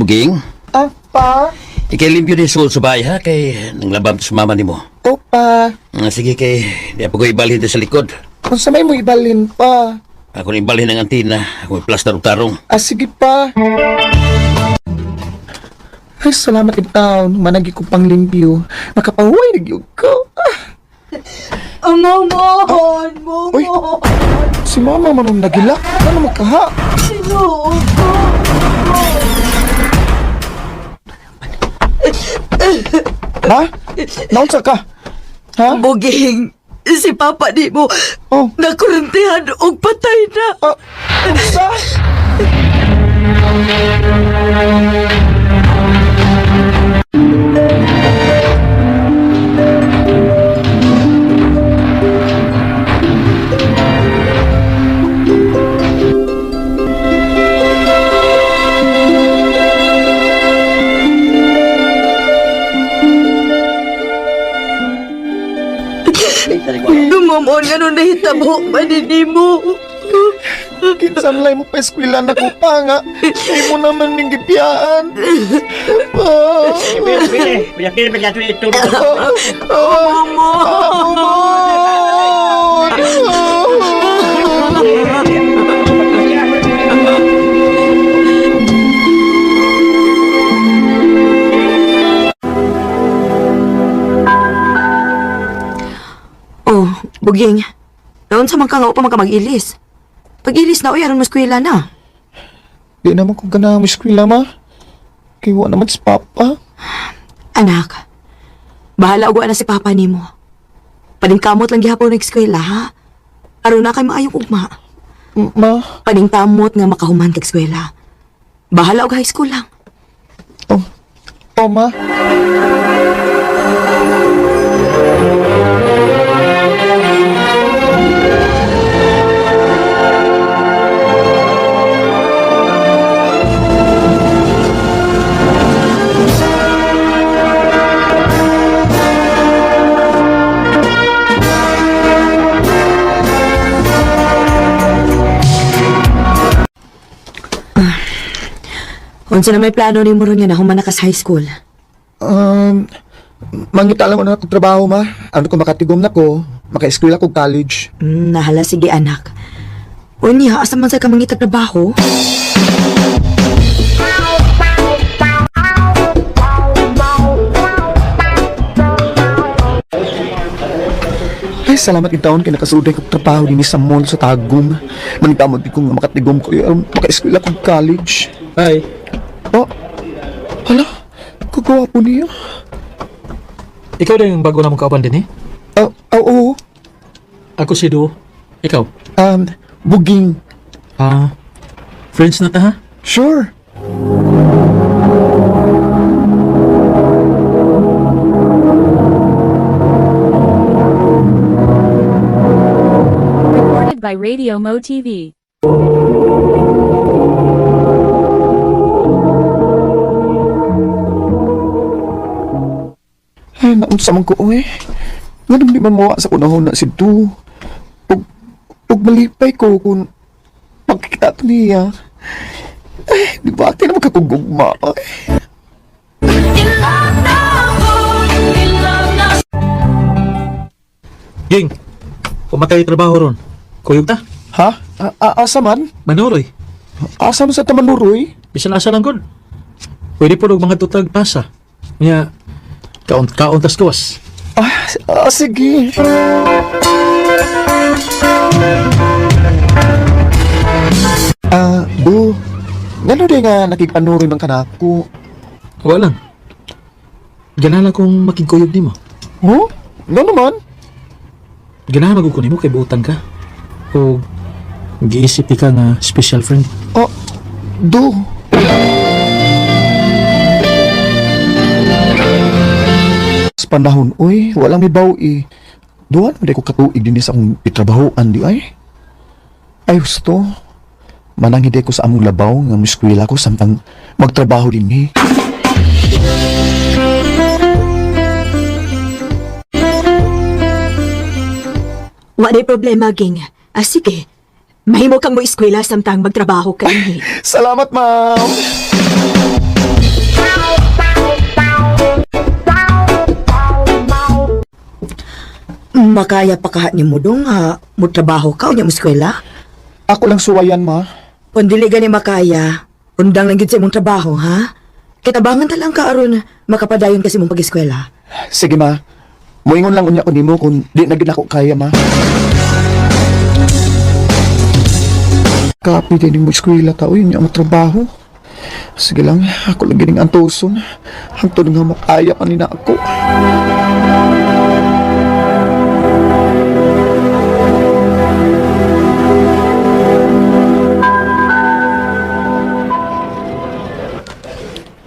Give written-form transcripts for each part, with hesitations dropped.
Muging, Pa? ikilimpyo din sa bahay ha, kay nanglabam sa mama ni mo. Pa? Sige kay, di ako ibalhin din sa likod. Kung sa may mo ibalhin pa? Ako na ibalhin ng antina, ako plaster og tarong. Sige pa. Ay, salamat in town. Managi ko pang limpyo. Makapahuay na gyud ko. Momon! Uy, Momon! si mama manong nagilak. Ano mo kaha? Sinuod ko! Ha? Naunsa ka? Ha? Buging! Si Papa di mo Oh. nakurentihan og patay na. Unsa? Momon, ganun nahitabo man din mo. Kinsanlay mo pa eskwela na ko pa nga. Ay mo naman ning gipiyaan. Oh, Buging. Noon sa mga nga pa mag-ilis. Pag-ilis na, aron mo eskwela na. Di naman ko gana mo eskwela ma. Kiwa naman si Papa. Anak, bahala og na si Papa nimo. Paningkamot lang gihapon ng eskwela, ha? Aron na kay maayong ugma. Ma. Paningkamot nga makahuman kag eskwela. Bahala og high school lang. Oh ma. Unsa na may plano ni mo ron nga nahuman na ka sa high school? Mangita lang ko na akong trabaho ma. Ano ko makatigom na ko. Maka-eskwela ko college. Nahala sige anak. Unya, asa man sa ka mangita trabaho? Ay, salamat in taon kay nakasuday kong trabaho din sa mall sa Tagum. Manitamod di ko nga makatigom ko. Maka-eskwela ko college. Hi. Oh, hala, kagawa po niya. Ikaw din yung bago na mong kauban din eh? Oo. Ako si Do. Ikaw? Buging. Friends na ta ha? Sure. Recorded by Radio Mo TV. Ay, naunsa man ko, eh. Nga di man mawa sa kunahon na si Du. Ug malipay ko kung magkikita to niya. Ay, di ba ati naman kakugugma, eh. Ging! Pumatay trabaho ron. Kuyog ta? Ha? Asa man? Manuroy. Asa man sa Tamanuroy? Bisan asa lang gon. Pwede po mga tutag pasa. Nga, kauntas gawas. Sige. Du, ngano di nga nakikpanuroy man kanako? Wala lang. Ganahan kong makigkuyog ni mo. Oh? Ano naman? Ganahan magkukunin mo kay buutan ka. O giisip ka nga special friend. Du. Sa panahon, uy, walang may bawi. Duwan, hindi ko katuig din sa akong itrabahoan di ay. Ay, gusto. Manang hindi ko sa among labaw nga miskwila ko samtang magtrabaho din ni. Wa day problema, Ging. Sige. Mahimo kang mo eskwela samtang magtrabaho ka ni. Salamat, ma'am. Makaya pa ka ni mo dong mo trabaho ka o niya mo eskwela? Ako lang suwayan, ma. Kung dili gani makaya, undang lang gid sa imong trabaho, ha? Kitabangan ta lang ka aron makapadayon kasi mong pag-eskwela. Sige, ma. Muingon lang unya ko nimo kung di na gid ako kaya, ma. Kapi din mo eskwela ta, uy, niya ang trabaho. Sige lang, ako lang gining antuson. Hangtod nga makaya pa nina ako.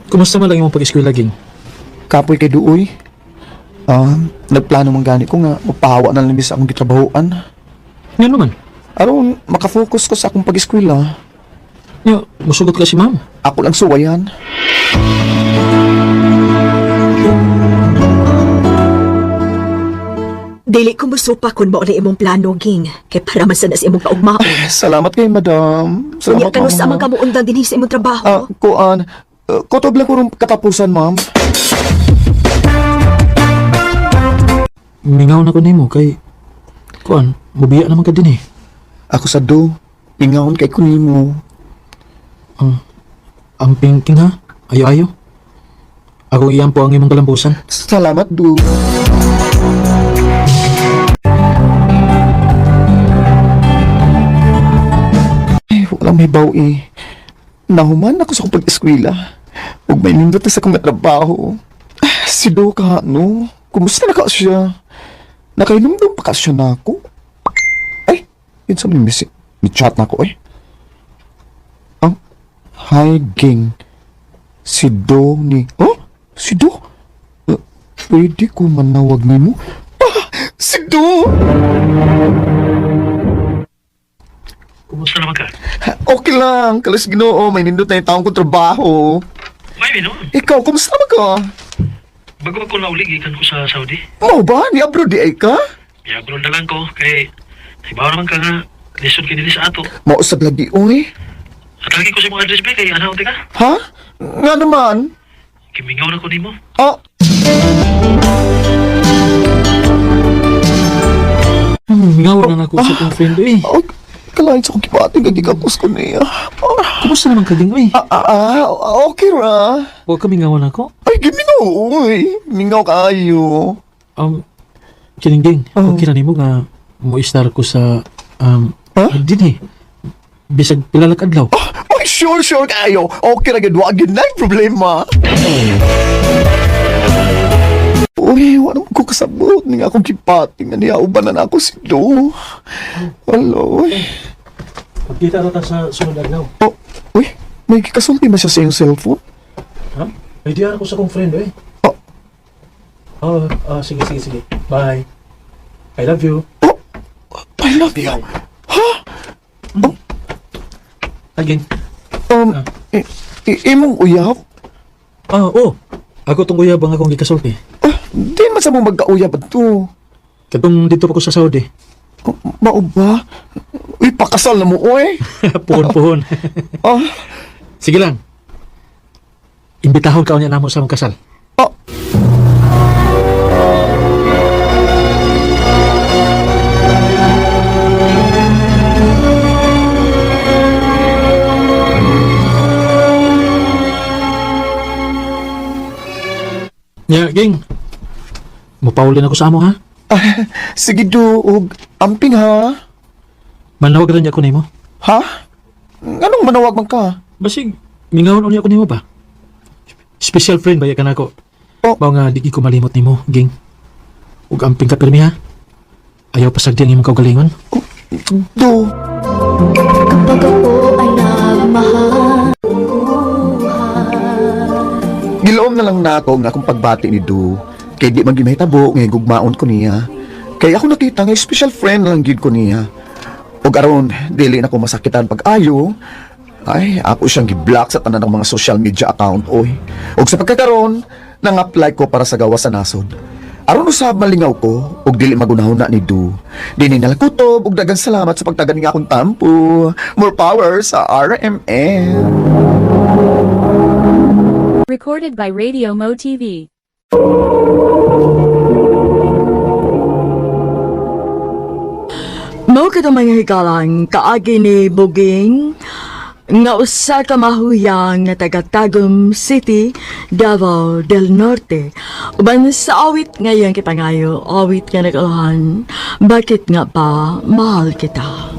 Kumusta man lang yung pag-eskwela, Ging? Kapoy kay Duoy. Nagplano man gani ko nga mapahawa na lang sa akong gitrabahoan. Nga naman. Aron makafocus ko sa akong pag-eskwela. Nga, musugot ka si ma'am. Ako lang suwayan. Dili ko musupa kung mao na imong plano, Ging. Kay para man sa imong kaugmaon. Salamat kay madam. Unya Salamat, ka no sa mama. mga kamuundang dinhi sa imong trabaho. Kuan. Kutob lang ko rin katapusan, ma'am. Mingaw na ko nimo kay... Kuan, mubiya naman ka din eh. Ako sa do. Ingawon kay kunimo. Ang pinking ha? Ayo-ayo. Ako iyan po ang imong kalambusan. Salamat, do. Walang may baw eh. Nahuman ako sa akong pag-eskwela. Huwag may nindot na sa akong trabaho. Si Do ka, no? Kumusta na ka siya? Nakainumdum pa ka siya na ako? Ay, yun sa may chat na ako eh. Hi, Ging. Si Do ni... Oh? Si Do? Pwede ko manawag ni mo? Si Do! Kumusta naman ka? Okay lang. Kalas Ginoo, may nindot na yung taong kong trabaho. May no. Ikaw, kumusta naman ka? Bago ako naulig, ikan ko sa Saudi. Mau ba? Ni abroad di ay ka? Yabron na lang ko, kay... Ibaw naman ka nga, lison kinili sa ato. Mau sa lagi, oy. At lagi ko sa mga address ba, kay anaw ka? Ha? Nga naman? Kimingaw na ko ni mo. Ah, Mingaw na ako sa kong friend eh. oh, kalahin sa kong kipating, gagigapos ko niya. Kumusta naman ka, Ging? Uy, Okay ra. huwag ka mingawan ako. Ay, giminaw, oy. Mingaw kayo. Kining, Ging. Oh. Okay na nimo nga mo-star ko sa... Din eh. Bisag pilalak adlaw. Ay, sure kayo. Okay ra, gad, wag na yung problema. Uy, wala mo ko kasabot. Nga akong kipating, nga niya, ubanan ako si Do. Hello, uy. Magkita na sa sunod adlaw. Oh, uy, may kasulti na siya sa iyong cellphone. Ha? Ay, di ako sa kong friend eh. Oh. Sige. Bye. I love you. Oh, I love you. Again. Imong uyab? Oo. Ako tong uyab ang akong gikasulti. Di man sa mong magkauyab to. Katong dito pa ko sa Saudi. Mao ba? Uy, pakasal na mo, uy. Puhon. Ah, Sige lang. Imbitahon ka niya namo sa mong kasal. ah. Nya, Ging. Mupaulin ako sa amo ha. Sige, Do. Ug, amping, ha? Manawag rin ako nimo. Ha? Anong manawag man ka? Basig mingawon uli ako nimo ba? Special friend ba ka nako? Oh. Mao nga di ko malimot nimo, Ging. Ug amping ka pirmi ha. Ayaw pasagdi ang imong kaugalingon. Do. Kapag ako ay nagmahal. Gilaom na lang nako nga akong pagbati ni Do. Kay di man gimahitabo nga gugmaon ko niya. Kay ako nakita nga special friend lang gid ko niya. Ug aron dili na ko masakitan pag-ayo. Ay, ako siyang gi-block sa tanan ng mga social media account, oy. Ug sa pagkakaroon, nang-apply ko para sa gawa sa nasod. Aron usab malingaw ko ug dili magunahon na ni Du. Dini nalakutob ug daghang salamat sa pagtagan nga akong tampo. More power sa RMN. Recorded by Radio Mo TV. Mao kita mga hikalang kaagi ni Buging nga usa ka mahuyang nga taga Tagum City, Davao del Norte. Uban sa awit ngayon kipangayo, awit nga nagalahan, bakit nga ba mahal kita?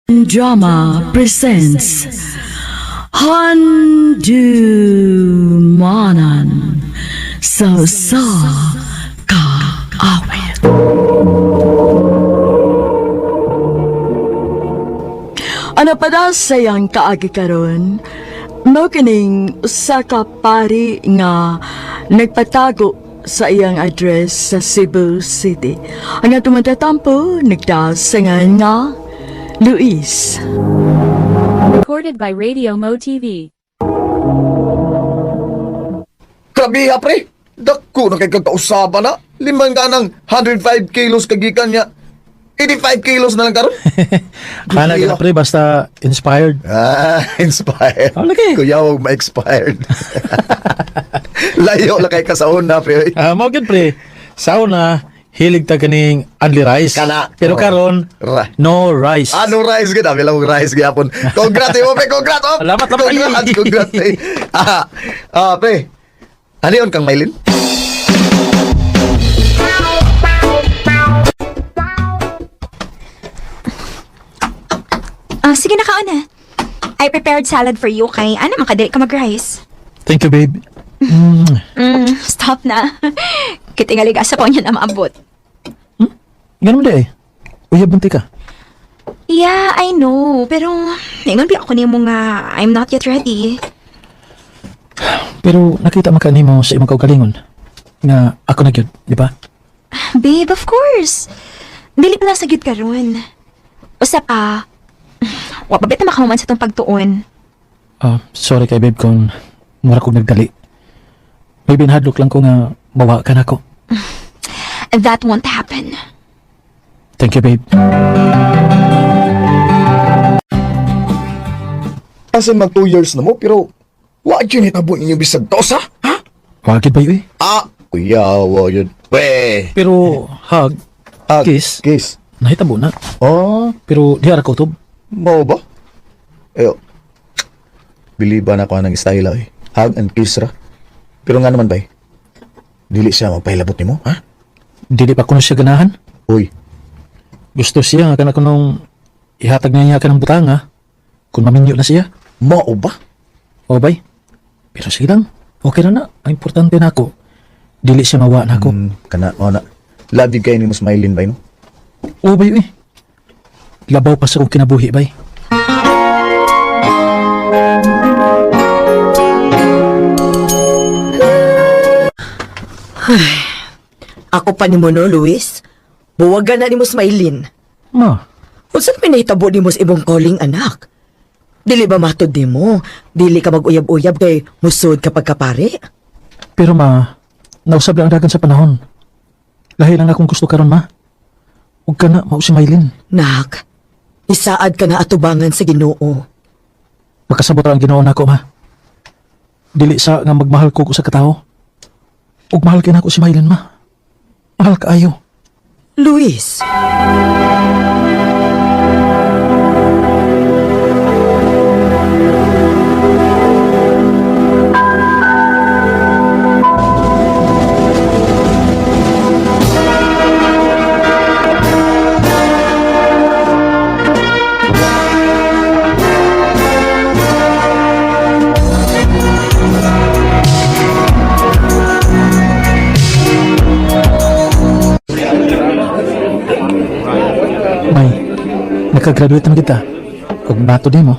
Drama presents Handumanan sa ka awit. Ano pa daw sayang kaagi karon? Mao kining usa ka pari nga nagpatago sa iyang address sa Cebu City. Ang atong matatampo nagdasangan nga Luis. Recorded by Radio Mo TV. Grabe ha, pre. Dako na kay kagkausaban na. Limang ka ng 105 kilos kagikan niya. 85 kilos na lang karon. Kana ka pre, basta inspired. Inspired. Oh, lagi. Kuya, huwag ma-expired. Layo lang kay kasaon na, pre. Mao gid pre. Sa una, hilig ta kaning only rice. Kana. Pero karon, no rice. Ano rice gid? Bilang rice gyapon. Congrats mo, pre. Congrats. Oh. Salamat, Congrats. Pre. Ano yun kang Maylin? Sige na kauna. I prepared salad for you kay ano makadali ka mag-rice. Thank you, babe. Stop na. Kitingalig asa po niya na maabot. Ganun di eh. Uyab bunti ka. Yeah, I know. Pero, ingon bi ako nimo nga I'm not yet ready. Pero nakita man ka nimo sa imong kaugalingon nga ako na gyud, di ba? Babe, of course. Dili pa lang sa gyud karon. Usa pa, wa pa bit na makahuman sa tong pagtuon. Sorry kay babe kung mura kong nagdali. May binahadlok lang ko nga bawa ka na ko. That won't happen. Thank you, babe. Kasi mag 2 years na mo, pero wa yun hitabo ninyo bisag tosa, ha? Wagid ba yun eh? Kuya, wa yun. We. Pero hug, kiss, nahitabo na. Pero di ara ko tob. Mo ba? Ayo. Biliban ako ng style eh. Hug and kiss ra. Pero nga naman ba dili siya magpahilabot nimo, ha? Dili pa kuno siya ganahan. Uy. Gusto siya nga kana kunong ihatag niya ka ng butanga kung maminyo na siya. Mao ba? O bay? Pero sige lang. Okay na na. Ang importante na ako. Dili siya mawa na ako. Kana, o na. Love you kayo ni mo smilin ba, no? O bay eh. Labaw pa sa kong kinabuhi bay. Ako pa ni mo no, Luis. Buwagan na ni mo Smailin. Ma, Unsan pinahitabo ni mo sa ibong calling anak? Dili ba matod ni mo? Dili ka mag-uyab-uyab kay musod kapag kapare? pero ma, nausab lang ang dagan sa panahon. Lahi lang akong gusto karon ma. Huwag ka na, mausimaylin. Nak, isaad ka na atubangan sa Ginoo. Makasabot ang ginawa na ako ma. Dili sa nga magmahal ko sa katao. Ug mahal kay na ako si Maylin ma. Mahal ka ayo. Luis. Nakagraduate na kita. Ug bato di mo.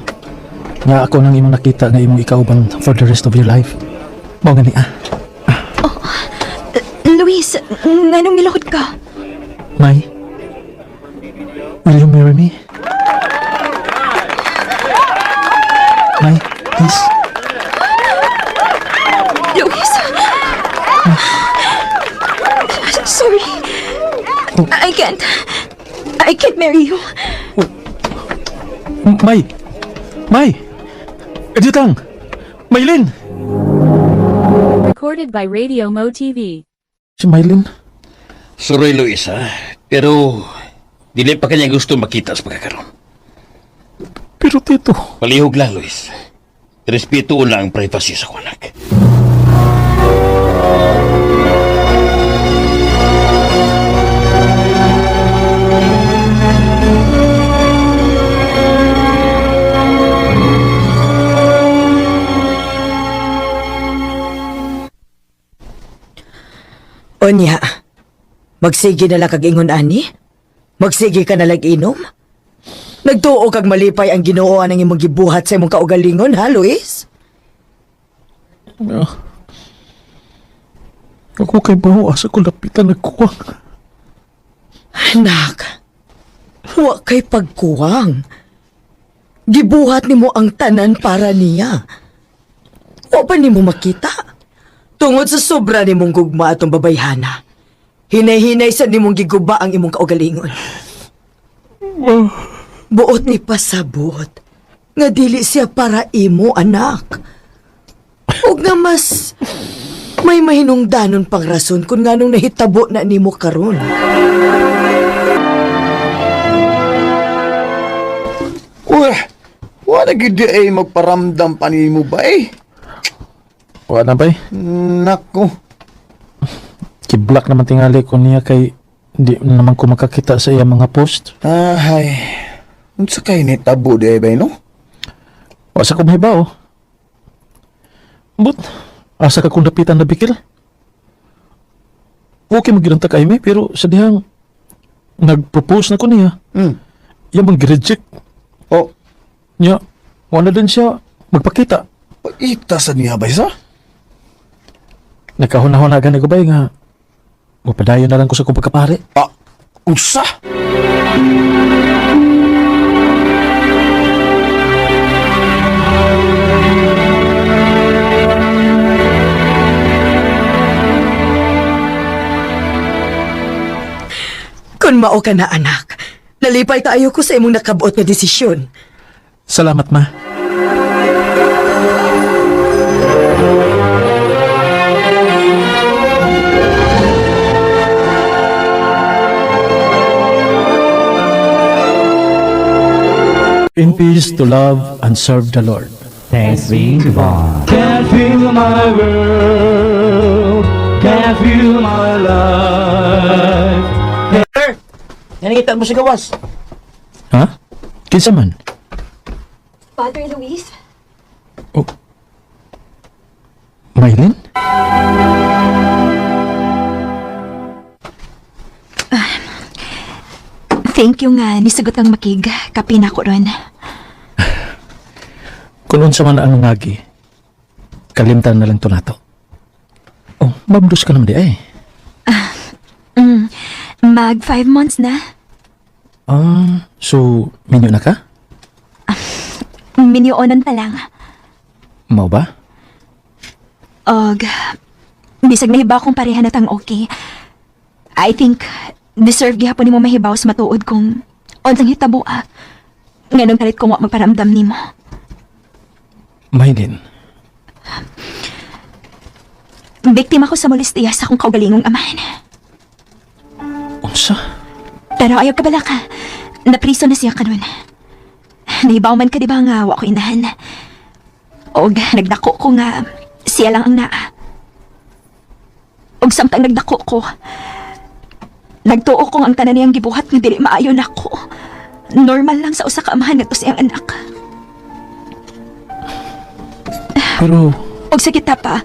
Nga ako nang imong nakita nga imong ikauban for the rest of your life. Mao gani Luis, nganong nilahod ka? May, will you marry me? May, please. Luis! I can't. I can't marry you. May! May! Edit lang! Maylin! Recorded by Radio Mo TV. Si Maylin? Sorry, Luis, ha? Pero, dili pa kanya gusto makita sa pagkakaroon. Pero tito, Palihog lang, Luis. Respeto lang ang privacy sa kunak. Onya, magsige na lang kag ingon ani? Magsige ka na lang inom? Nagtuo kag malipay ang Ginoo ang imong gibuhat sa imong kaugalingon, ha, Luis? ako kay baho asa ko lapitan nagkuwang. Anak, wa kay pagkuwang. Gibuhat nimo ang tanan para niya. Wa pa nimo makita? Tungod sa sobra nimong gugma atong babayhana, hinay-hinay sa nimong giguba ang imong kaugalingon. Buot ni pasabot nga dili siya para imo, anak. Ug nga mas may mahinungdanon pang rason kung nganong nahitabo na nimo karon. Wala gid ay magparamdam pa nimo ba eh? Wala na bay? Nako. Kiblak naman tingali ko niya kay di naman ko makakita sa iya mga post. Ay. Unsa kay ni tabo di ay ba no? Asa ko mahibaw. But, asa ka kung lapitan na bikil? Okay magginanta kay me, pero sa dihang nag-propose na ko niya. Yan bang gireject? Oh, Niya, wala din siya magpakita. ita sa niya ba isa? Nagkahuna-huna gani ko ba nga mapadayon na lang ko sa kong pagkapare. Ah, usa? Kung mao ka na, anak, nalipay tayo ko sa imong nakabuot nga desisyon. Salamat, ma. In peace to love and serve the Lord. Thanks be to God. Can't feel my world, can't feel my life. Nangitan mo si gawas. Ha? Kinsa man? Father Luis? Oh. Maylin? Thank you nga, nisugot kang makig. Kapi na ko ron. Kung unsa man ang ngagi, kalimtan na lang to nato. Oh, mabdos ka naman di ay. Mag 5 months na. So, minyo na ka? Minyoonan pa lang. Mau ba? Og, bisag nahibaw kong pareha na tang okay. I think, deserve gihapon ni mo mahibaw sa matuod kung unsang hitabo Nganong kalit kong wa magparamdam ni mo. Maylin, Biktima ko sa molestiya sa akong kaugalingong amahan. unsa? Pero ayaw ka bala ka. Napriso na siya kanon. Naibaw man ka di ba nga wa ko inahan. Og nagdako ko nga siya lang ang naa. Og samtang nagdako ko, nagtuo ko ang tanan niyang gibuhat nga dili maayo nako. Normal lang sa usa ka amahan ngadto siyang anak. Pero, Og sa kita pa,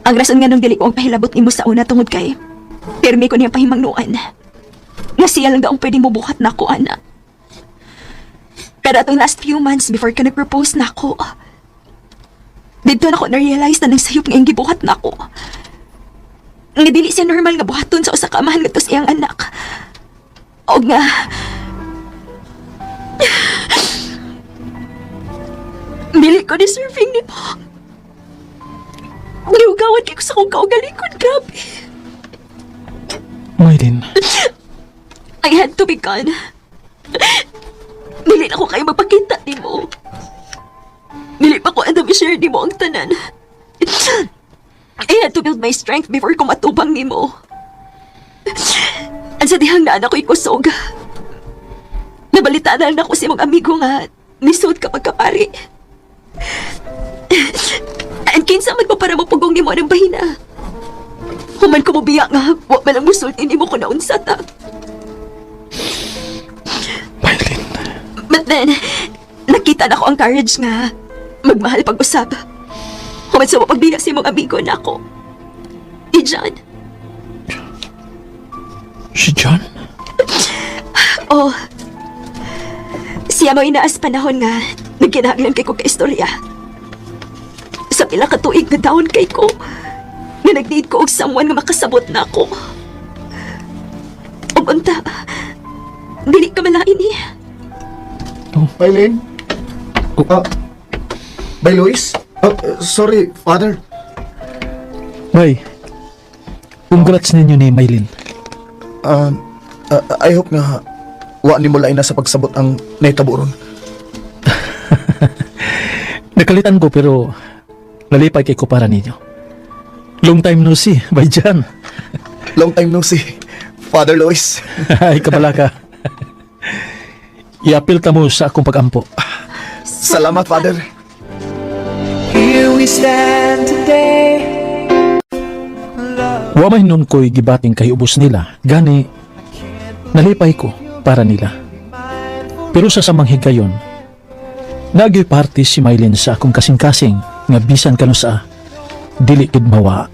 ang rason nga nung dili ko ang pahilabot nimo sa una tungod kay pirmi ko niyang pahimangnuan. Nga siya lang daw ang pwede mo buhat na ako, anak. Pero atong last few months before ka nag-propose na ako, dito na ako na-realize na nagsayop nga yung gibuhat na ako. Nga dili siya normal nga buhaton sa usa ka amahan nga to siyang anak. O nga, dili ko deserving ni mo. Niugawan kayo sa kong kaugalingon, grabe. Maylin, I had to be gone. Dili na ko kayo mapakita ni mo. Dili pa ko andam i-share ni mo ang tanan. I had to build my strength before ko matubang ni mo. Ang sa dihang naan ako'y kusog. Nabalitaan na ako sa mong amigo nga nisod ka pagkapari. Ang kinsa man ko para mapugong ni mo ng bahina. Human ko mo biya nga, wak man ang musulti ni mo ko naunsa ta. Maylin. But then, nakita na ko ang courage nga magmahal pag-usap. Human sa pagbiya sa mong amigo na ako. John. Si John? Oh, siya mo inaas panahon nga nagkinahanglan kay ko ka istorya. Sa pila ka tuig na daon kay ko, nga nag-need ko og someone nga makasabot na ako. Og unta, dili ka malain eh. Maylin? Bay Luis? Sorry, Father. Bay, congrats ninyo ni Maylin. I hope nga wa ni mo lain na sa pagsabot ang naitaburon. Nakalitan ko pero nalipay kay ko para ninyo. Long time no see, Bay John. Long time no see, Father Luis. Ay, kabala ka. I-apil ta mo sa akong pag-ampo. Salamat, Father. Wa may nun ko'y gibating kay ubos nila. Gani, nalipay ko para nila. Pero sa samang higayon, nagyoy party si Maylin sa akong kasing-kasing nga bisan kano sa dili gid mawa.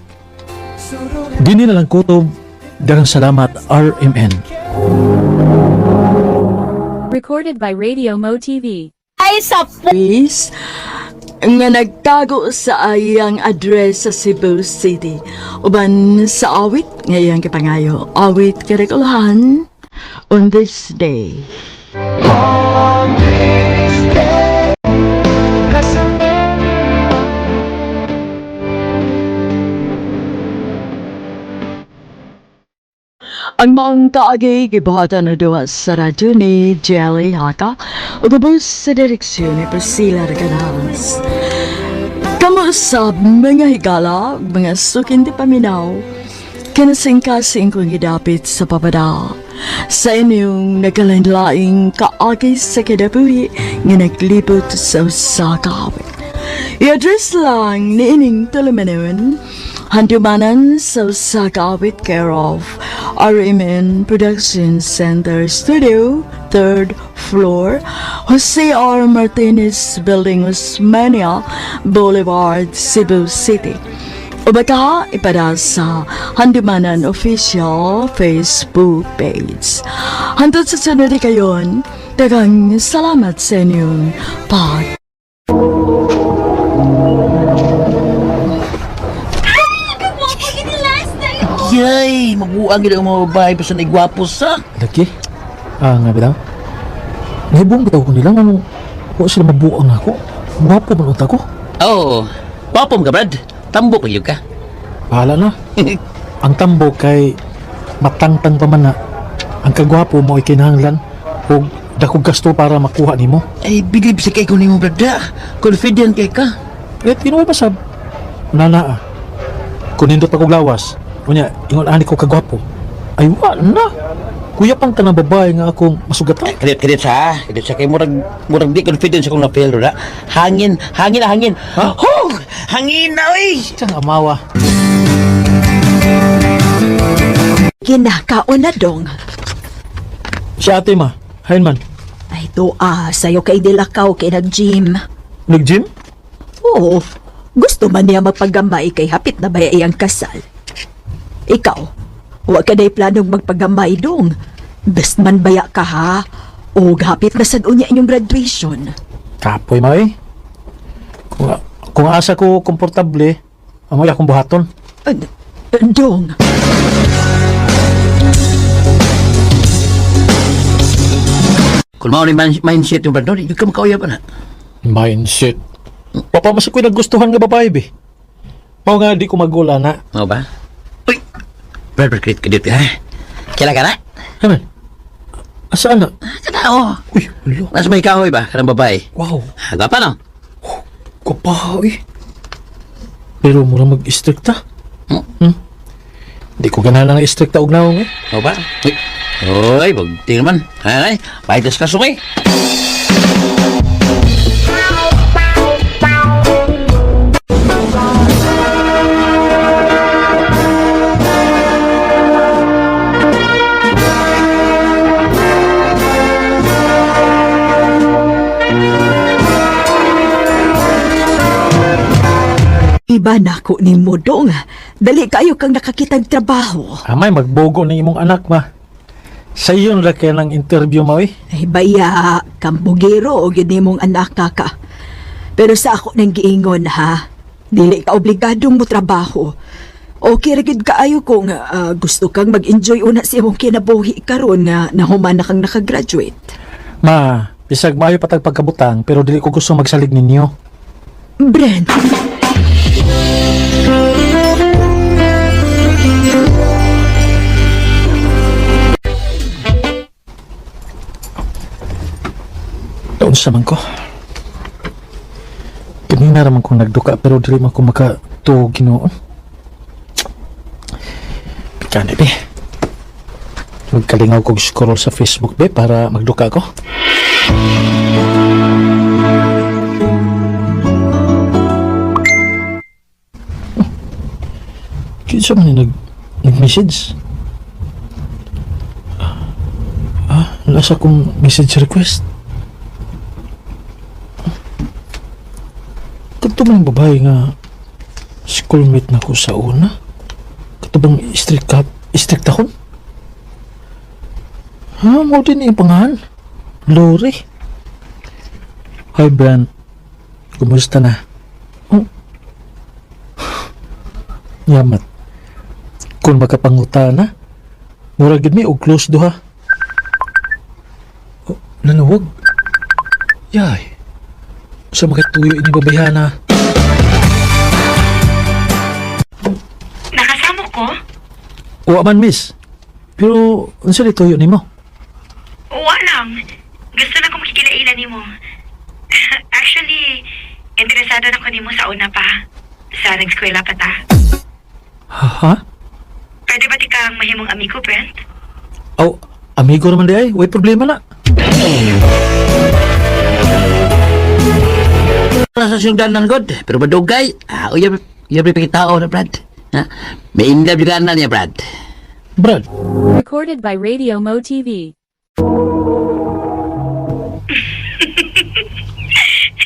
Dini na lang kutob, daghang salamat RMN. Recorded by Radio Mo TV. Ay sa please nga nagtago sa ayang address sa Cebu City. Uban sa awit ngayang kipangayo. Awit kirikulahan on this day. Ang mga kaagay gibuhatan na duwa sa radyo ni Jelly Haka o gabos sa direksyon ni Priscilla Reganas. Kamu sa mga higala, mga sukin di paminaw, kinasing-kasing kong gidapit sa papada. Sa inyong nagalandlaing kaagay sa kadabuhi nga naglibot sa usakawit. I-address lang ni ining tulumanon handumanan sa Usakawit care of RMN Production Center Studio, 3rd floor, Jose R. Martinez Building, Osmania Boulevard, Cebu City. O baka ipada sa Handumanan Official Facebook page. Hantod sa sunod kayon, dagang salamat sa inyong pag Yay! Mabuang gina ang mga babae pa sa naigwapo sa. Lagi? Nga bitaw? Nahibong bitaw ko nila. Ano? Kung sila mabuang ako. Gwapo man unta ko. Oo. Papom ka, Brad. Tambok lang ka. Bahala na. Ang tambok kay matangtang pa man na. Ang kagwapo mo ay kinahanglan. O dakog gasto para makuha nimo. Ay, believe sa kay ko ni mo, Brad. Confident kay ka. Eh, tinuwi ba sa nana ah. Kung nindot akong lawas, kunya, ingon ani ko kagwapo. Ay, wala na. Kuya pang ka ng babae nga akong masugatan. Kadit sa kay murag di confidence akong napel, na. Hangin. Ha? Hong! Hangin na, oy! Siyang amawa. Kinakaon na dong. Si ate ma, hain man. Ay to sayo kay dilakaw kay nag-gym. Nag-gym? Oo, gusto man niya magpagamay kay hapit na ba iyang kasal. Ikaw, huwag ka na'y planong magpagamay dong. Best man baya ka ha? O hapit na sad unya inyong graduation. Kapoy ma eh. Kung asa ko komportable, amoy akong buhaton. Dong. Kung mao ni mindset yung Brad, no? Yung ka makauyab na. Mindset. Papamasa ko'y nagustuhan nga babae, be. Mao nga di ko magula na. Oo ba? Uy! Brad, kadit ka, ha? Kailan ka na? Haman, Asaan na? Tanaw. Uy, ulo. Nasa may kahoy ba? Kanang babae. Wow, Gapa no? kapaha eh. Pero mura mag-istrikta. Di ko ganahan ang istrikta og naong eh. O ba? Uy. Uy, bagti naman. Ay, paitas ka sumay. Iba na ko ni mo dong. Dali kayo kang nakakitag trabaho. Amay, magbogo ng imong anak ma. Sa iyon ra kaya ng interview mo eh. Ay baya, kambugiro o gini mong anak ka. Pero sa ako nang giingon ha, dili ka obligadong mo trabaho. Okay ra gid kaayo kung gusto kang mag-enjoy una sa imong kinabuhi karon nga nahuman na kang nakagraduate. Ma, bisag maayo patag pagkabutang pero dili ko gusto magsalig ninyo. Brent, Doon sa man ko. Kanina raman kong nagduka pero dili man ko makatuog Ginoon. Pikani be. Magkalingaw kong scroll sa Facebook be para magduka ko. Kinsa man yung nag-message? Nasa kong message request. Kato man yung babae nga schoolmate na ko sa una. Kato bang istriktahon? Mo din yung pangahan. Lori. Hi, Brand. Kumusta na? Oh. Yamat. Kung makapanguta na, murag gid mi og close duha. Oh, nanuwag. Yay. Sa makatuyo ini babayana. Nakasamo ko? Wa man, miss. Pero unsa di tuyo nimo? Uwa lang. Gusto na ko makikilailan ni mo. Actually, interesado na ko ni mo sa una pa. Sa nag-eskwela pa ta. Ha? Pwede ba di kang mahimong amigo, Brent? Aw, amigo naman di ay. Way problema na. Sa siyang ng God, pero madugay. Uyab tao na, Brad. Ha? May inlab juga na niya, Brad. Brad, Recorded by Radio Mo TV.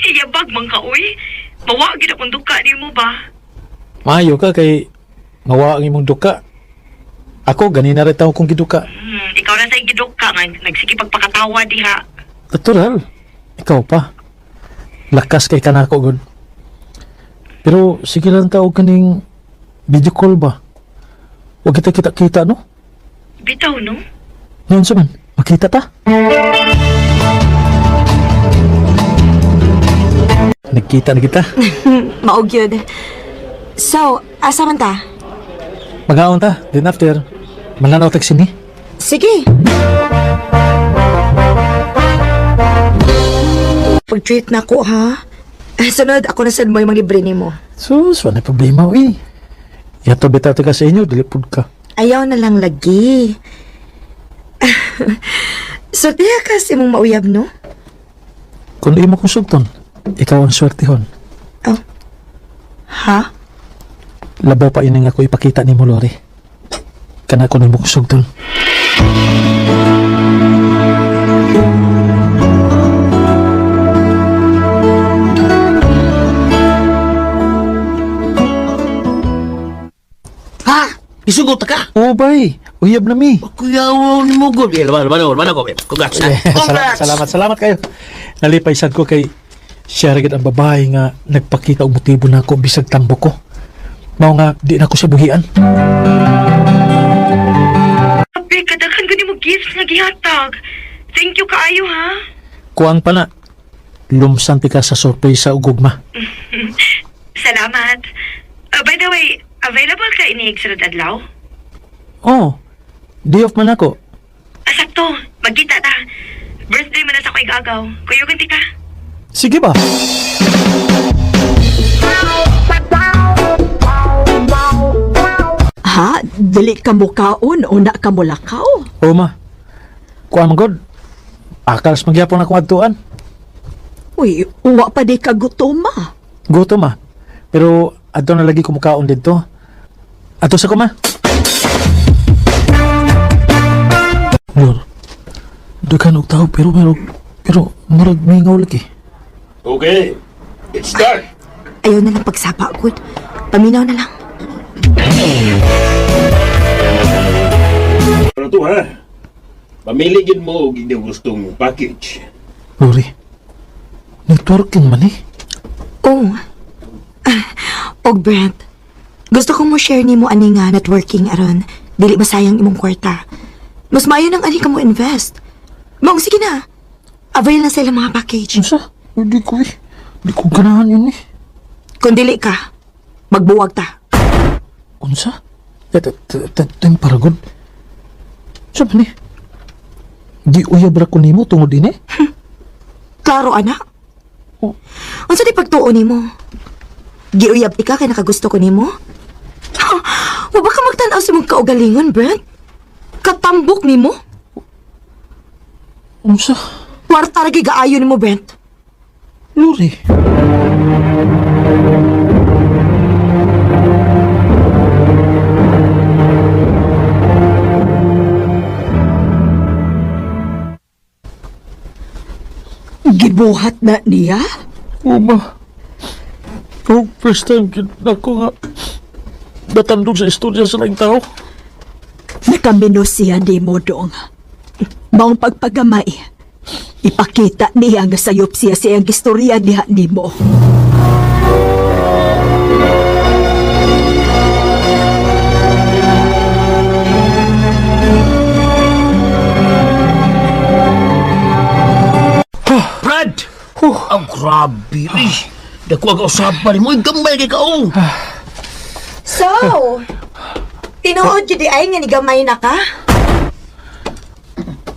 Yabag man ka, uy. Mawagin akong duka ni mo ba? maayo ka kay mawa ang imong duka. Ako, ganina rin tao kong giduka. Ikaw na sa giduka nga. Nagsige pagpakatawa diha. Natural. Ikaw pa. Lakas kay kanako, God. Pero sige lang tao kaning video call ba? Huwag kita kita-kita, no? Bitaw, no? Ngayon sa man, makita ta? Nagkita na kita. Maog yun. So, asa man ta? Mag-aon ta, then after, mananaw tag sini. Sige. Pag-treat na ko, ha? Sunod, ako na sad mo yung mga libre ni mo. Sus, wala problema, uy. Yato bitaw ka sa inyo, dilipod ka. Ayaw na lang lagi. So, diya kasi mong mauyab, no? Kung di mo kong sugton, ikaw ang swertihon. Oh. Ha? Labaw pa ining ako ipakita ni mo, Lori. Kana ko na mo kong sugton. Ha? Isugot ka? Oh, bay. Uyab na mi. Kuyaw ni mo, God. Mana ko, Congrats. Salamat kayo. Nalipay sad ko kay siya rin ang babae nga nagpakita og motibo na ako bisag tambo ko. Mao nga di na ko siya buhian. Abe, kadaghan ko ni mo gifts nga gihatag. Thank you kaayo, ha? Kuang pa na. Lumsan ti ka sa sorpresa ug gugma. Salamat. By the way, available ka ini sunod adlaw? Oh, day off man ako. Sakto. Magkita ta. Birthday man na sa ko'y gagaw. Kuyugan ti ka. Sige ba? Ha? Dili ka mukaon o na ka mulakaw? O ma. Kuha man god. Akalas magyapon akong adtuan. Uy, uwa pa di ka gutom ma. Gutom ma. Pero adto na lagi kumukaon dito. Ato sa kuma. Lord. Daghan og tao pero murag mingaw lagi. Okay, let's start. Ayaw na lang pagsapa, good. Paminaw na lang. Ano to ha? Pamiligin mo og inyong gustong package. Lori. Networking man eh. Oh. Og Brent, gusto ko mo share ni mo ani nga networking aron. Dili masayang imong kwarta. Mas maayo nang ani ka mo invest. Mong sige na. Avail na sila mga package. Unsa? Hindi ko eh. Hindi ko ganahan yun eh. Kung dili ka, magbuwag ta. Unsa? Tayong paragon. Sabi ni. Di uyab ra ko nimo tungod din eh. Klaro, anak. Oh. Unsa di pagtuo nimo? Giuyab ti ka kay nakagusto ko nimo? Wa ba ka magtan-aw sa mong kaugalingon, Brent? Katambok nimo? Unsa? Kwarta ra gigaayo nimo, Brent. Lori. Gibuhat na niya? Uma. Oh, first time ako nga natandog sa istorya sa laing tao. Nakamino siya ni mo dong. Maong pagpagamay. Ipakita niya nga sayop siya siyang istorya niya ni mo. Brad! Ang grabe eh. Dako ang usapan mo. Gambay kay kaong. So, tinuod jud di ay nga ni gamay na ka?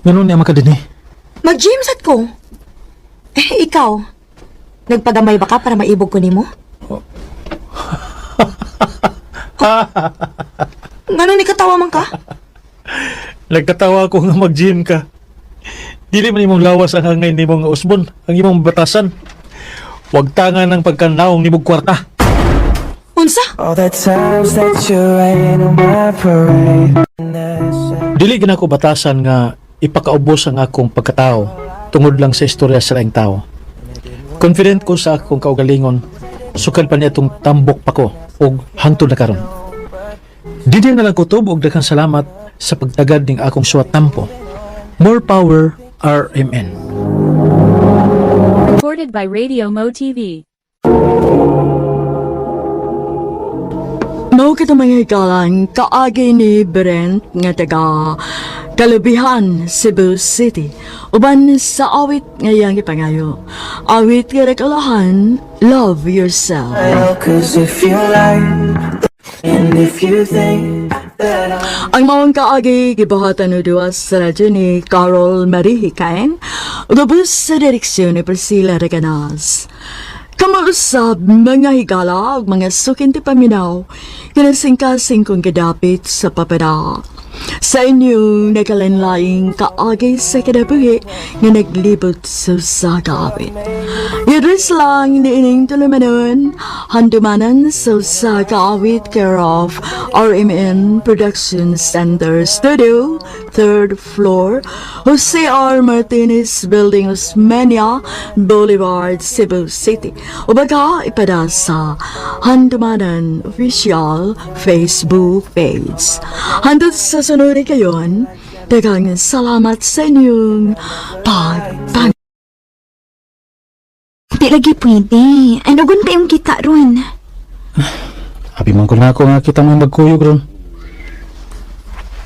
Ganun niya makadini. Mag-gym sad ko. Ikaw, nagpagamay ba ka para maibog ko nimo? Ganun ni katawa man ka? Nagkatawa ko nga mag-gym ka. Dili man imong lawas ang hangay nimong nga usbon, ang imong batasan. Huwag tangan ng pagkanaong nimong kwarta. Unsa? Dili ginako batasan nga ipakaubos ang akong pagkatao tungod lang sa istorya sa laing tao. Confident ko sa akong kaugalingon, sukad pa niya itong tambok pa ko o hangtod na karon. Dili na lang kutob og daghang salamat sa pagtagad ning akong suwat tampo. More power, RMN. Recorded by Radio Mo TV. Mao kita mga hikalan, kaagi ni Brent nga taga Kalubihan, Cebu City. Uban sa awit ngayang ipangayo. Awit nga rekalahan, Love Yourself. Ang mawang kaagi gibahatan no duwas sa radyo ni Carol Marie Hikain, ubos sa direksyon ni Priscilla Reganas. Kamarusab mga higala ug mga sukin ti paminaw, kinasingkasing kong kadapit sa papada. Sa inyong nakalanlaing kaagay sa kinabuhi nga naglibot sa sagawit. Yadres lang niining tulumanon, handumanan sa sagawit care of RMN Production Center Studio, 3rd floor, Jose R. Martinez Building, Osmeña Boulevard, Cebu City. Ubaga ipada sa Handumanan Official Facebook page. Handot sa sunod kayon, dagang salamat sa inyong pagtan. Di lagi pwede. Ano gun kayong kita ron? Habi man ko na ako nga kita mga magkuyog ron.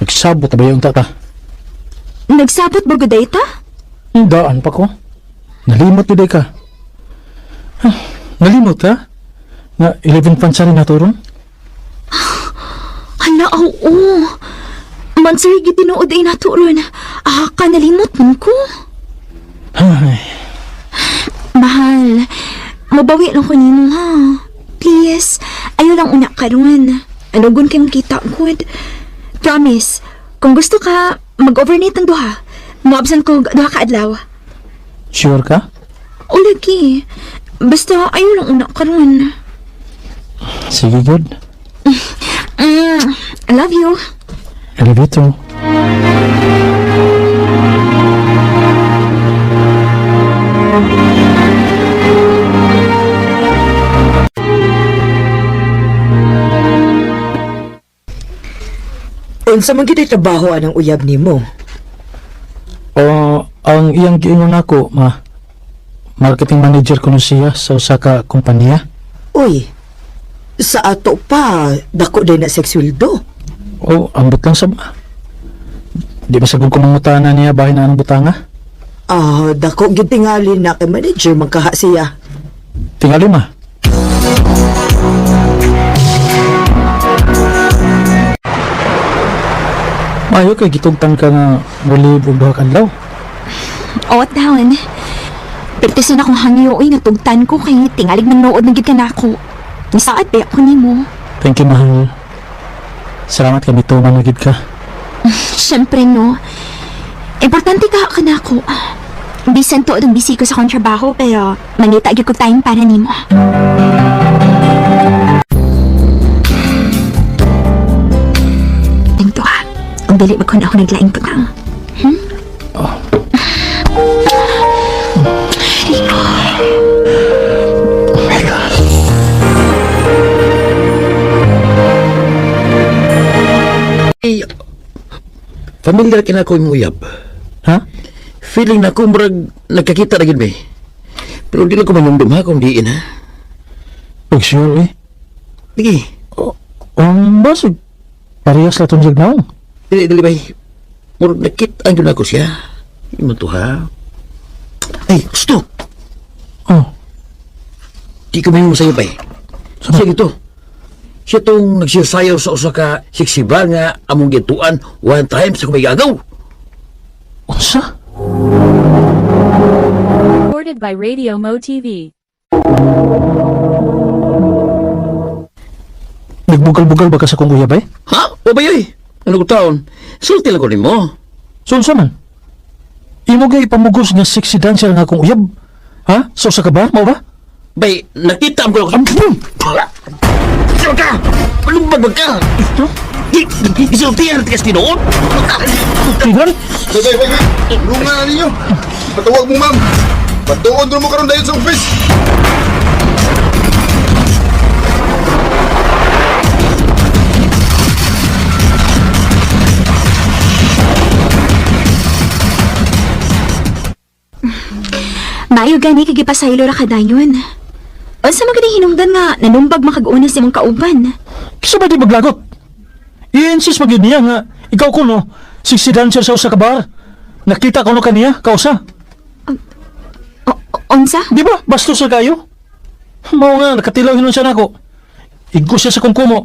Nagsabot na ba yung tata? Nagsabot ba guday ta? Daan pa ko. Nalimot ni ka. Nalimot ha? Nga 11 pansari na to ron? Hala, oo. Mansay, gitinuod ay naturon. Kanalimot man ko. Ay, Mahal, mabawi lang ko nimo ha. Please, ayaw lang una karon. Anugon kay makita good. Promise, kung gusto ka, mag-overnight ang duha. Mo-absent ko duha ka adlaw. sure ka? O lagi, basta ayaw lang una karon. Sige, good. I love you. I love you too. Unsa man gid trabaho anang uyab nimo? O, ang iyang giingon ako, marketing manager ko na siya sa usa ka kompanya. Uy, sa ato pa, dako din na seksweldo. O, ambot lang sa ba? Di ba sagod ko mangutana niya bahay na ang butanga? Dako gid tingali na kay manager magkaha siya. Tingali ma. Mayo kay gitugtang ka nga muli og duha ka adlaw. O, taon. Pertisin akong hangyoy nga tugtan ko kay tingalig man nood na gid ka na ako. Nisaad ba ako nimo? Thank you, mahal. Salamat kami tuman na gid ka. Siyempre no. Importante ka na ako. Bisan to ang busy ko sa kong trabaho pero manita gyud ko time para nimo. Tento ha. Ang dili ba ko na ako naglaing putang. Familiar ka na ko yung uyab. Ha? Feeling na ko murag nagkakita na gid ba. Pero di lang ko manumdum ha kung diin ha. Pag sure eh. Sige. Basig. Parehas la tong jagnaw. Dili ba. Murag nakita ang na ko siya. Imo to ha. Ay, stop. Oh, Di ko mahinom sa'yo ba eh. Sige to. Siya tong nagsisayaw sa usa ka siksibar nga among gituan one time sa kumigagaw. unsa? Recorded by Radio Mo TV. Nagbugal-bugal ba ka sa kong uyab eh? Ha? O ba yoy? Ano ko taon? Sulti lang ko rin mo. Sunsa man? Imo gay ipamugos nga sexy dancer nga akong uyab. Ha? So sa ka ba? Mao ba? Bay, nakita mo ko. Sino ka? Malumbag ka? Isultihan tigas tinoon? Tingnan? Lunga na ninyo. Patawag mo, ma'am. Patuon doon mo karon dahil sa office. Mayo gani kagipasaylo ra kadayon. Unsa man gani hinungdan nga nanumbag makag-una sa imong kauban? Kisa ba di maglagot? I-insist magyud niya nga ikaw ko no, sexy dancer sa usa ka bar. Nakita ko no kaniya, kausa. Unsa? Di ba? Bastos sa kayo. Mao nga, nakatilaw hinon siya nako. Igo siya sa kungkumo.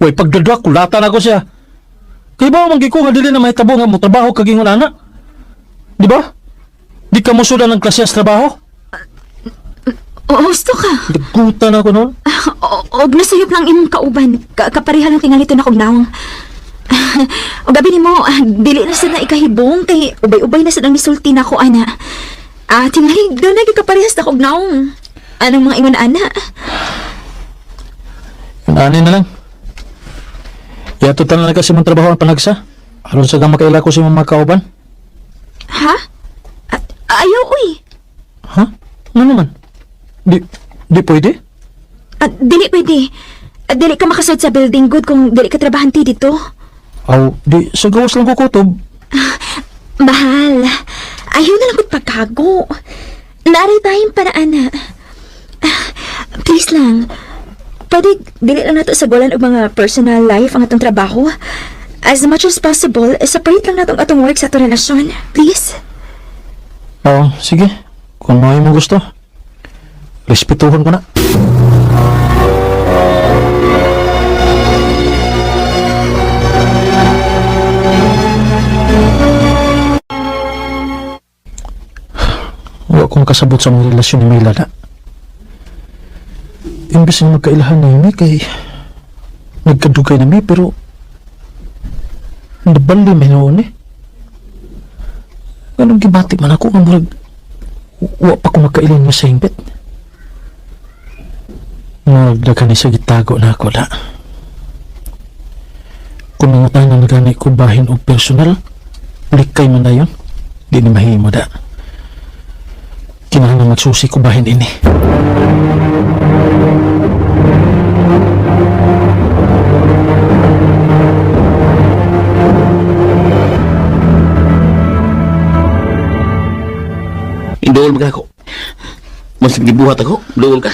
Way pagdadwak, kulatan ako siya. Kaya ba manggi ko nga dili na mahitabo nga mo trabaho kagingon ana? Di ba? Di ka mo sudan ng klase sa trabaho? Gusto ka? Nagutan ako noon. Og nasayop lang imong kauban. Kapareha lang tingalito na kog naong. O gabi ni mo, dili na sa na ikahibong kay ubay-ubay na sa nang nisulti na ko, ana. Tingali, doon na kaparehas na kog naong. Anong mga ingon, ana? Ani na lang. Yatutan na kasi mong trabaho ang panagsa. Aron sa makaila ko sa mga kauban. Ha? Ayaw, uy. Ha? Ano naman? Di pwede? Dili pwede. Dili ka makasod sa building good kung dili ka trabahanti dito. Aw, di sa gawas lang ko kutob. Mahal, ayaw na lang kong pagkago. Naaray tayong paraan na. Please lang, pwede dili lang nato sa golan og mga personal life ang atong trabaho. As much as possible, separate lang natong atong work sa atong relasyon. Please? Oo, sige. Kung may mo gusto. Respetuhon ko na. makasabot sa mga relasyon ni Mayla na. Imbes na magkailahan na yun kay nagkadugay na mi pero nabali may noon eh. Anong gibati man ako nga murag wa pa ko magkailan mo sa himpit. Nagdagan ni sa gitago na ako na. Kung mga tayo na nagani ko bahin o personal, likay man na yun. Di ni mahimo da. Kinahanglan magsusi ko bahin ini. Indol ka ako. Mas gibuhat ako, indol ka.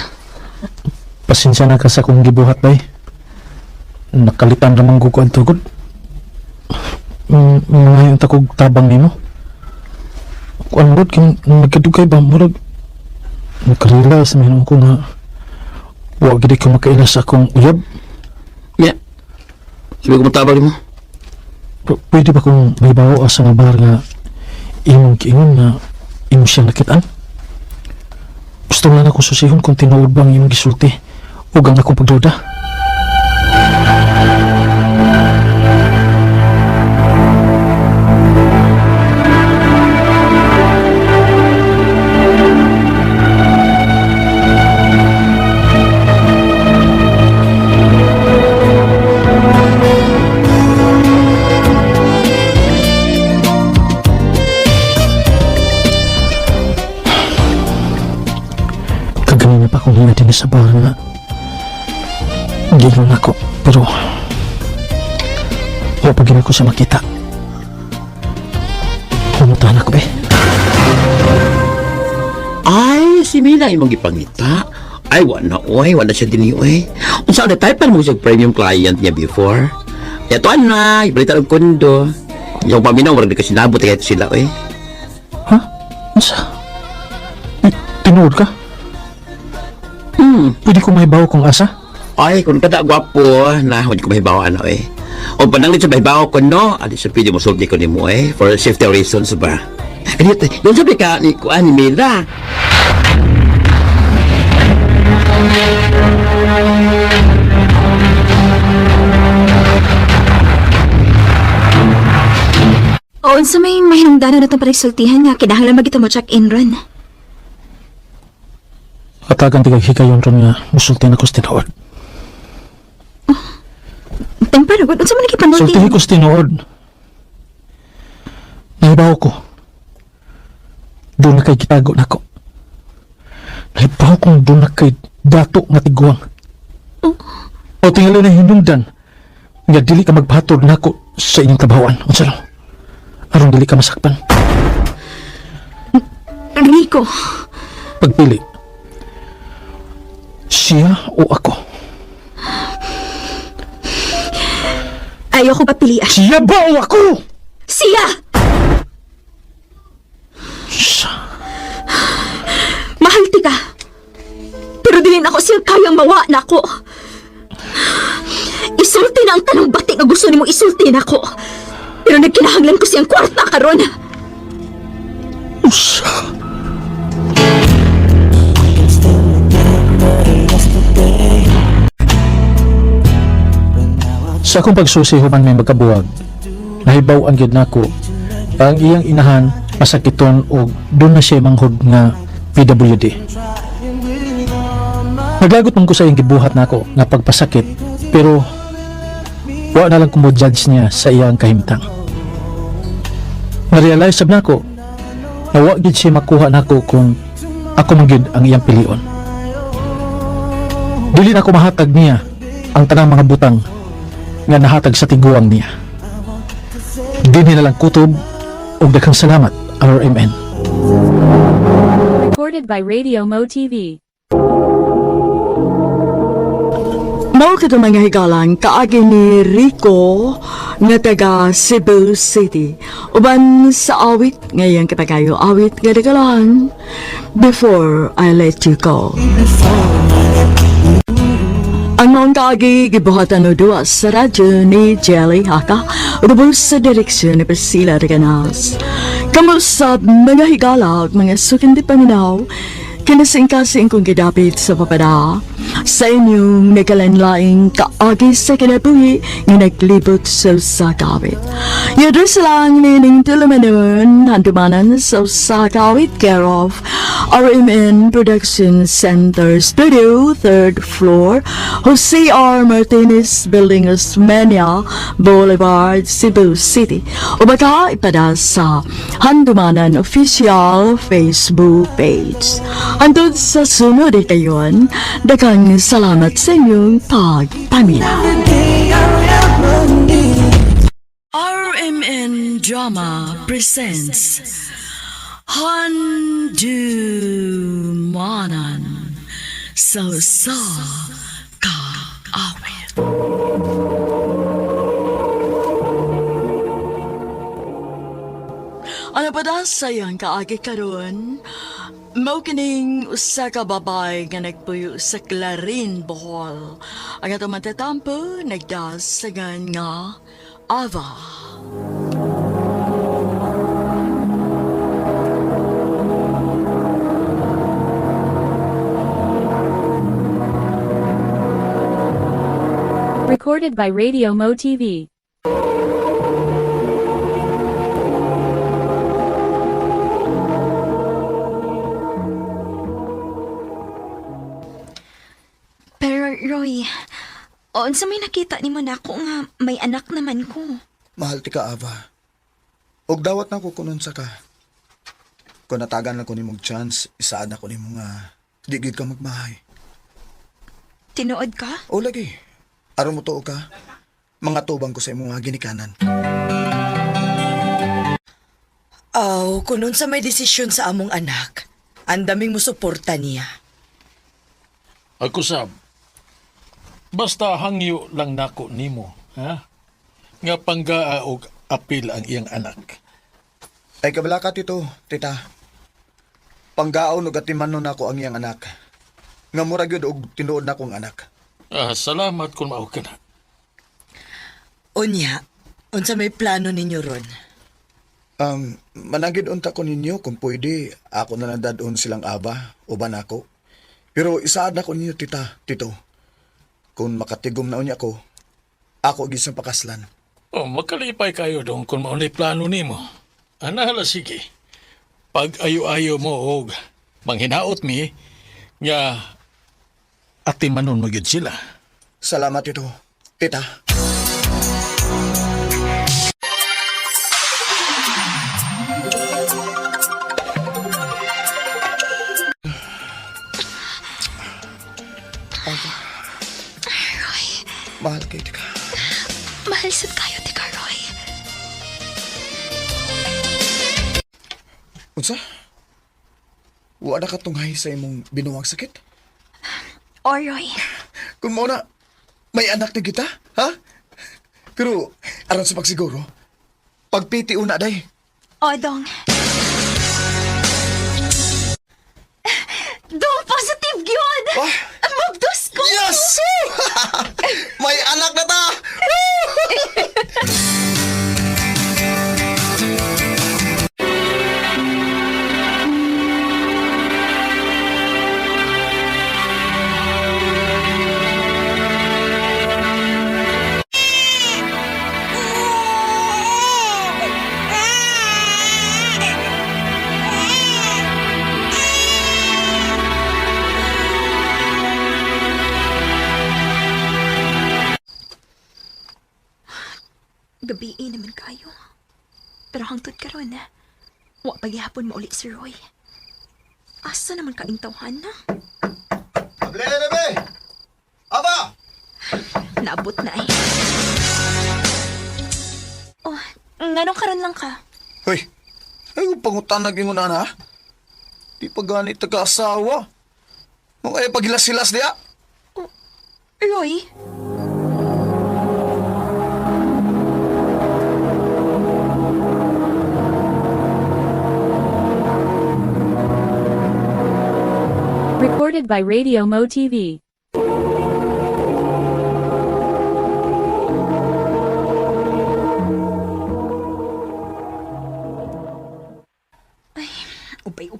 Pasensya na ka sa kong gibuhat bay. Nakalitan ramang ko ang tugod. Ngayon takog tabang nimo. Kung ano kung nagkadugay ba murag nakarealize na ko nga wa gid ko makaila sa akong uyab. Yeah. Sabi ko matabang mo. Pwede ba kung may bawo sa nga bar nga imong kiingon na imo siya nakitaan? Gusto nga na ko susihon kung tinuod bang imong gisulti o gang akong pagduda. Kaganina pa akong hinga din sa bar nga gilon ako pero wapagin ako sa makita. Pumutahan ako be. Ay, si Mina imong gipangita. Ay, wala siya din eh. Unsa na type mo siya premium client niya before? Yato na, ibalita ng kondo. Yung paminaw, wala di kasi nabot kaya sila eh. Ha? Unsa? Tinuod ka? Pwede ko mahibaw kung asa? Ay, kung kada gwapo, na, hindi ko mahibaw ano eh. O panang sa mahibaw ko, no? Adi sa pwede mo sulti ko ni mo eh, for safety reasons ba? Ay, doon sabi ka ni Kuan ni Mila. O, sa may mahinungdanan na itong pagsultihan nga, kinahanglan magito mo check-in ron. Katagan tigag higayon ron nga musultin ako sa tinuod. Tempano, kung sa man nakipanulti. Sultihin ko sa tinuod. Nahibaw ko. Doon na kay kitago na ko. Nahibaw kong doon na kay dato nga tiguang. O tingali na hinungdan nga dili ka magpahatod na ko sa inyong kabawan. O salo, aron dili ka masakpan. Rico. Pagpili. Siya o ako? Ayoko papilian. Siya ba o ako? Siya! Siya. Mahal ti ka. Pero din ako siya kayang mawa na ako. Isulti na ang tanong bati nga gusto ni mo isulti na ako. Pero nagkinahanglan ko siyang kwarta karon. Usa. Sa akong pagsusi human may magkabuwag, nahibaw ang gyud nako ang iyang inahan masakiton og doon na siya manghod nga PWD. Naglagot man ko sa iyang gibuhat nako nga pagpasakit pero wa na lang ko mo judge niya sa iyang kahimtang. Na-realize sab nako na wa gid siya makuha nako kung ako man gyud ang iyang pilion. Dili na ko mahatag niya ang tanang mga butang nga nahatag sa tiguang niya. Dili na lang kutob og daghang salamat, RMN. Recorded by Radio Mo TV. Mao ka mga higalan kaagi ni Rico nga taga Cebu City. Uban sa awit ngayang katagayo awit nga dagalan Before I Let You Go. Ang mga kaagi gibuhatan o duwa sa radyo ni Jelly Haka, ubos sa direksyon ni Priscilla Reganas. Kamusta mga higala, mga sukin di paminaw, kinasing-kasing kong gidapit sa papada sa inyong nakalanlaing kaagi sa kinabuhi nga naglibot sa sakawit. Yadres lang nining tulumanon handumanan sa sakawit care of RMN Production Center Studio, 3rd floor, Jose R. Martinez Building, Osmeña Boulevard, Cebu City. O baka ipada sa Handumanan Official Facebook page. Hantod sa sunod kayon, daghang salamat sa inyong pagpaminaw. RMN Drama presents Handumanan sa kaawit. Ano pa da sayang kaagi karon? Mao kining usa ka babay nga nagpuyo sa Clarin, Bohol. Ang atong matatampo nagdasagan nga Ava. Recorded by Radio Mo TV. Pero Roy, unsa may nakita nimo nako nga may anak naman ko. Mahal ti ka, Ava. Og dawat na ko kunon sa ka. Kung natagan lang ko ni mong chance, isaad na ko ni mong di gid ka magmahay. Tinuod ka? O lagi, aron mo tuo ka. Mga tubang ko sa imong mga ginikanan. Aw, kunon sa may desisyon sa among anak, ang daming musuporta niya. Ako sab, basta hangyo lang nako nimo, ha? Nga panggaa og apil ang iyang anak. Ay kabala ka, tita. Panggaon og atimanon nako ang iyang anak. Nga murag yun og tinuod na kong anak. Salamat kung mao ka na. Unya, unsa may plano ninyo ron? Managid unta ko ninyo kung pwede ako na nadadon silang aba o ba nako. Pero isaad na ko ninyo, tito. Kung makatigom na unya ko, ako gisang pakaslan. Makalipay kayo dong kung maunay plano nimo. Hala, sige. Pag ayo-ayo mo og manghinaot mi, nga atimanon mo gyud sila. Salamat, tita. Mahal kayo, tika. Mahal sad kayo, Tika Roy. Unsa? Wala ka tunghay sa imong binuwang sakit? O Roy, Kung mo na, may anak na kita, ha? Pero, aron sa pagsiguro, pagpiti una, day. o dong. Dong, positive gyud! Ah! Magdos ko! Yes! May anak na ta! Gabi naman kayo. Pero hangtod karon na. Wa paghihapon maulit si Roy. Asa naman kaing tawhan na? Lebe! Aba! Naabot na eh. Oh, nganong karon lang ka? Hoy, ay pangutan naging mo na na. Di pa ganit taga-asawa. Mga ay pagilas-silas diya. Roy? Recorded by Radio Mo TV.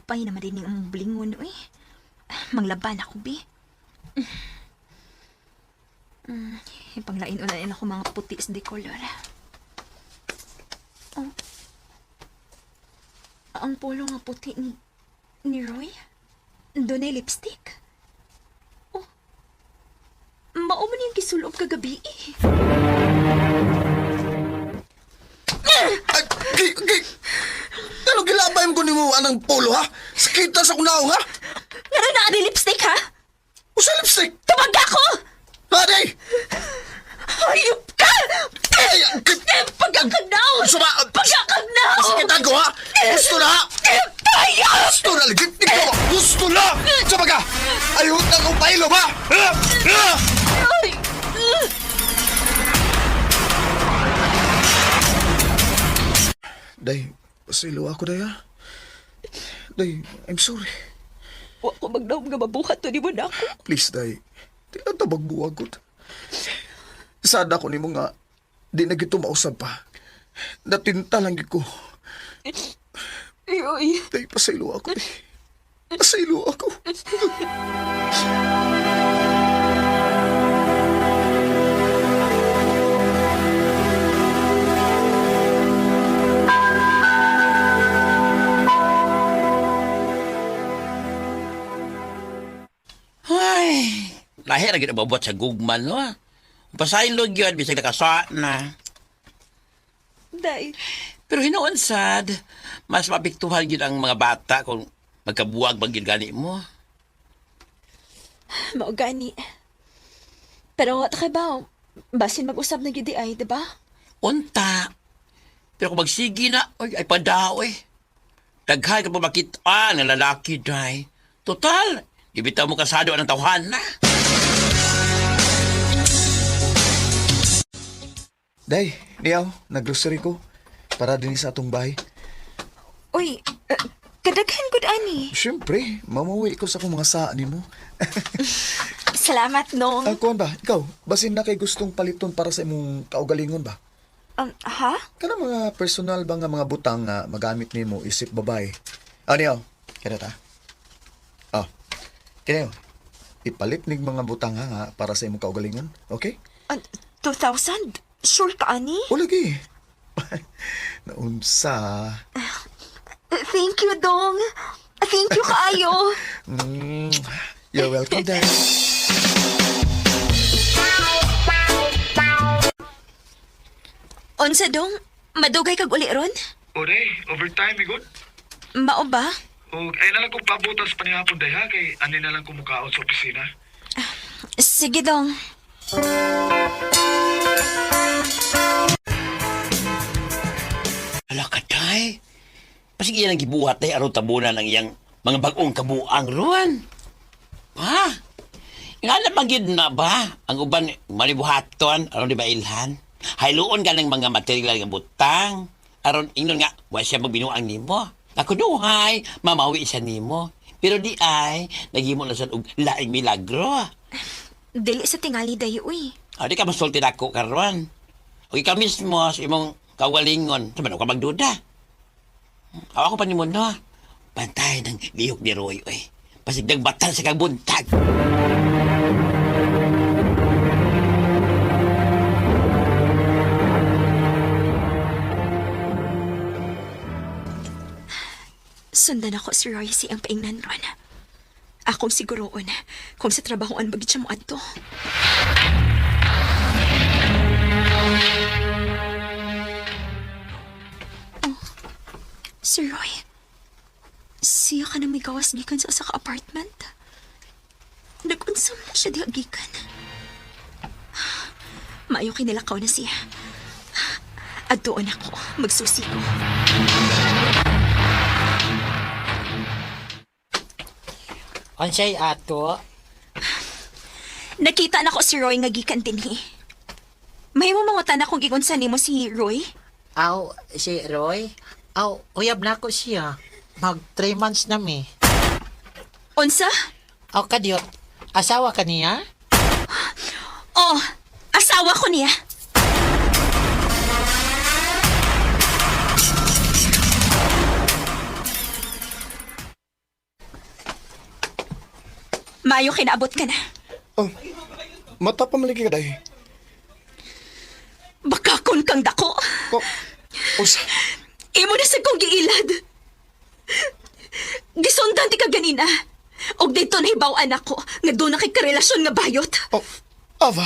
Lupay naman din ang blingon, uy. Manglaban ako, bi. Ipanglain ulan ako mga puti sa decolor. Oh. Ang polo nga puti ni Roy? Doon ay lipstick? Oh. Mao man yung kisulob kagabi eh. Ano gilabay mo ni mo anang polo, ha? Sakita sa kunaw, ha? Nga na ni lipstick, ha? Usa lipstick! Tumag ako! Haday! Hayop ka! Pagkakagnaw! Suma! Pagkakagnaw! Sakitan ko, ha? Gusto na, ha? Hayop! Gusto na, ligit ko! Gusto na! Saba ka! Ayun na kong pailo, ha? Day, pasilo ako, day, ha? Day, I'm sorry. Wa ko magdaom nga mabuhat to di mo na ako. Please, day. Di lang ito magbuwagot. Sada ko ni mo nga, di na gito mausap pa. Natinta lang ko. Roy. Day, pasilo ako, day. Pasilo ako. Ay, lahir lagi na babot sa gugman, no? Pasaylog yun, bisag nakaswa na. Day. Pero hinoon sad, mas mapiktuhan yun ang mga bata kung magkabuwag bang gani mo. Mao gani. Pero nga ta ba, basin mag-usap na gid ay, di ba? Unta. Pero kung magsigi na, ay padaw eh. Daghay ka pa makita ng lalaki, day. Total, ibitaw mo kasado ng tawhan na. Day, niyaw, nag-grocery ko. Para din sa atong bahay. Uy, kadaghan gud ani. Siyempre, mamuwi ko sa akong mga saan ni mo. Salamat nong. Kuan ba? Ikaw, basin na kay gustong paliton para sa imong kaugalingon ba? Ha? Kana mga personal ba nga mga butang nga magamit nimo isip babae. Niyaw, kaya ta. Kaya ipalit nig mga butang nga para sa imong kaugalingon, okay? 2,000? Sure ka ani? O lagi. Naunsa. Thank you, Dong. Thank you kaayo. You're welcome, Dad. Unsa, Dong? Madugay kag uli ron? O, day, overtime, igod. Mao ba? O, ay na lang kong pabutas pa nihapon, day, ha? Kay ani na lang kong mukaon sa opisina. Sige, Dong. Ala ka, day. Pasig iyan ang gibuhat, day, araw tabunan ng iyang mga bagong kabuang ruan. Ha? Nga naman yun na ba? Ang uban, malibuhaton, aron di ba ilhan? Hayloon ka ng mga material ng butang. Aron, ingnon nga, wala siya magbinuang nimo. Ako duhay, mamawi siya nimo. Pero di ay, naghimo na sa laing milagro. Dili sa tingali dayo, uy. Di ka masulti na ako, karon. O ikaw mismo, sa imong kawalingon, sabi ka magduda. Ako pa ni mo, no? Pantay ng lihok ni Roy, uy. Pasig nagbatan sa kabuntag. Sundan ako si Royce ang paingnan ron. Akong siguroon kung sa trabahoan bagit siya mo adto. Oh, Sir Roy. Siya ka na may gawas gikan sa usa ka apartment. Nag-unsam na siya diha gikan. Maayo kinilakaw na siya. Adtoon ako, magsusi ko. Onsay ato? Nakita na ko si Roy nga gikan dinhi. May mo mga tanak kung gigunsa nimo si Roy? Aw, si Roy? Aw, uyab na ko siya. Mag 3 months na mi. Unsa? Aw, kadyot. Asawa ka niya? Oh, asawa ko niya. Mayo kinaabot ka na. Oh, mata pa maligi ka day. Bakakon kang dako. Oh, usa. Imo na sa kong giilad. Gisundan ti ka ganina. Og dito nahibaw-an ako nga doon na kay karelasyon nga bayot. Oh, Ava.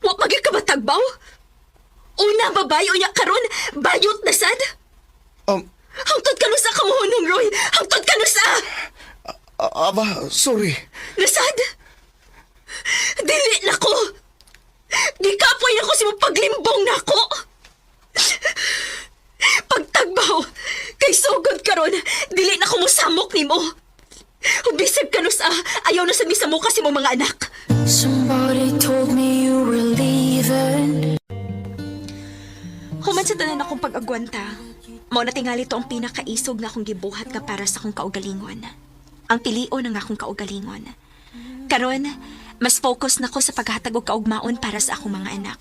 Wa pagi ka matagbaw? Una babae unya karon bayot na sad? Hangtod ka no sa kamuhunong, Roy. Hangtod ka no sa... Ava, sorry. Nasad? Dili na ko. Gikapoy na ko si mo paglimbong na ko. Pagtagbaw, kay sugod karon, dili na ko musamok ni mo. Bisag ka no sa ayaw na sa misamo kasi mo mga anak. Somebody told me you were leaving. Human sa tanan akong pag-agwanta. Mao na tingali to ang pinakaisog na akong gibuhat nga para sa akong kaugalingon. Ang pilion ng akong kaugalingon. Karon, mas focus na ko sa paghatag og kaugmaon para sa akong mga anak.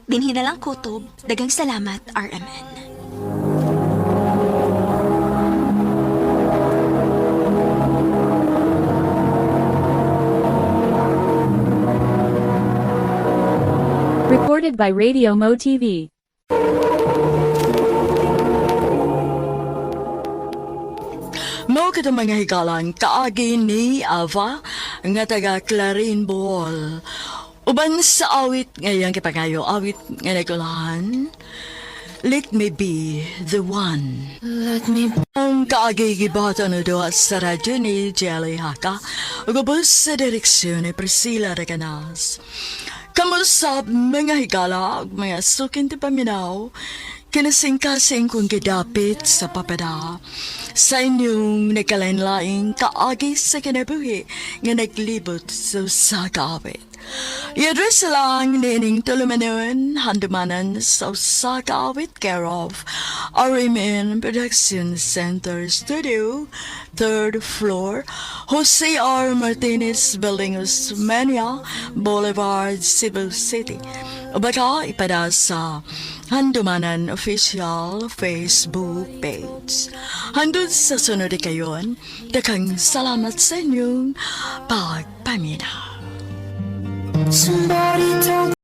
Dinhi na lang kutob, dagang salamat, RMN. Recorded by Radio Mo TV. Mao kita mga higalan kaagi ni Ava nga taga Clarin Bohol. Uban sa awit ngayang kipangayo awit nga nagulahan. Let me be the one. Let me Ang kaagi gibata na doon sa radyo ni Jelly Haka. Ugabos sa direksyon ni Priscilla Reganas. Kamusta mga higala, mga sukin ti paminaw, kinasing-kasing kong gidapit sa papada. Sa inyong nagkalain-laing kaagi sa kinabuhi nga naglibot sa kawit. I-address lang nining tulumanon, handumanan sa kawit care of RMN Production Center Studio, 3rd floor, Jose R. Martinez Building, Osmeña Boulevard, Cebu City. O baka ipada sa Handumanan Official Facebook page. Handun sa sunod kayon, dakang salamat sa inyong pagpaminaw. somebody told